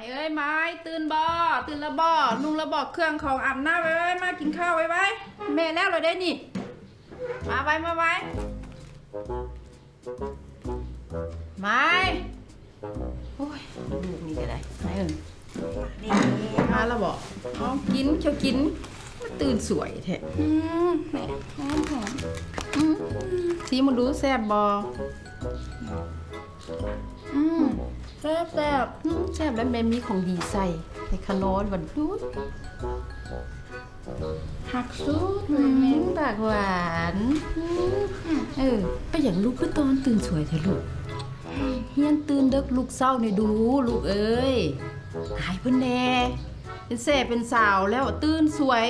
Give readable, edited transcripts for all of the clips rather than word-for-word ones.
เอ้ยไม้ตื่นบ่ตื่นแล้วบ่นุ่งแล้วบ่เครื่องของอาบน้ำไว้มากินข้าวไว้แม่แล้วเลยได้นี่มาไว้ไม้โอ้ยลูกนี่ก็ได้ไม้มาแล้วบ่อ๋อกินเชียวกินมันตื่นสวยแท้แม่หอมทีมันดูแซ่บบ่แซ่บแซ่บแล้วแม่มีของดีใส่ในขนมหวานดูหักซุปเลยแม่ ปากหวานไปอย่างลูกก็ตอนตื่นสวยเถอะลูกเฮียนตื่นเด็กลูกเศร้าเนี่ยดูลูกเอ้ยหายเพิ่นแน่เป็นแซ่เป็นสาวแล้วตื่นสวย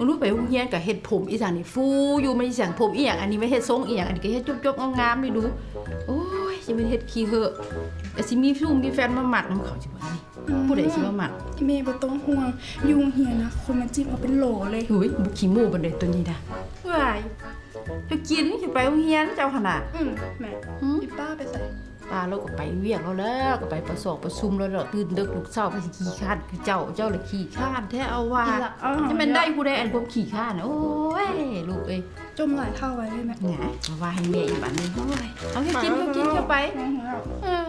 ลูกไปโรงเรียนกับเฮ็ดผมอีสานนี่ฟูอยู่ไม่ใช่ผมอีหยังอันนี้ไม่เฮ็ดทรงอีหยังอันนี้ก็เฮ็ดจบๆงามๆนี่ดูโอ้ยจะเป็นเฮ็ดขี้เหอะแต่สิมีผู้มีแฟนมาหมักนำเขาสิบ่นี่ผู้ใดสิมาหมัก แม่บ่ต้องห่วงยุงเหียนะคนมาจิ้มเอาเป็นโหลเลย เฮ้ยบุขี้โม่บันไดตัวนี้นะว้ายจะกินจะไปโรงเรียนเจ้าขนาด แม่อีป้าไปใส่ ป้าเราก็ไปเวียกแล้วก็ไปประชุมแล้วตื่นดึกลูกเช้าไปขี้ข้านคือเจ้าเลยขี้ข้านแท้เอาว่าจะเป็นได้ผู้ใดอันพวกขี้ข้านโอ้ยลูกเอ้ย จมหลายเท่าไว้เลยแม่ เนี่ยว่าให้แม่อีกบัดนึงโอ้ยเอาแค่กินเข้าไป น้องของเรา เออ